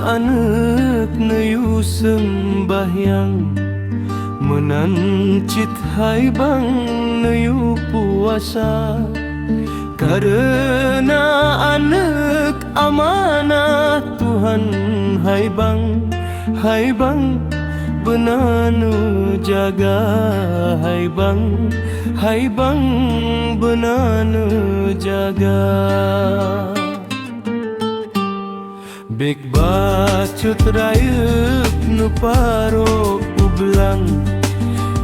anak nuyu sembahyang menancit hai bang nuyu puasa karena anak amanah Tuhan hai bang benanu jaga hai bang benanu jaga bek bacut rayup nu paro ublang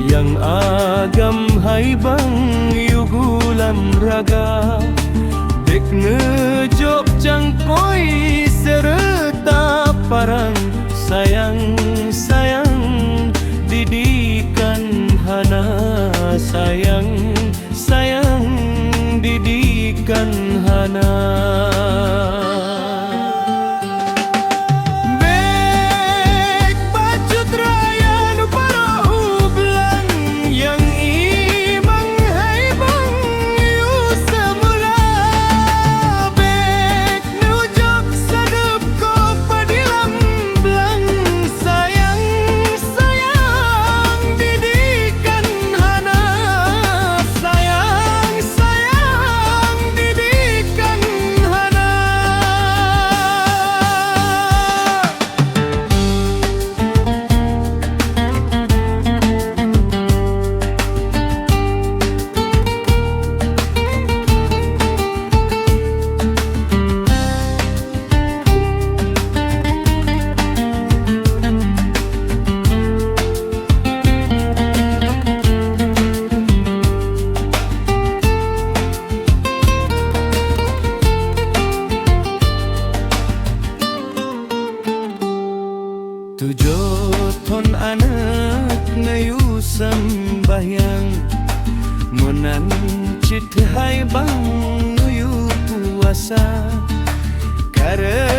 yang agam hai bang yugulam raga bek ngejok jangkoi serta parang sayang didikan hana sayang didikan hana Tujoton anak ngayu sembahyang menancit hai bang nuyu puasa karena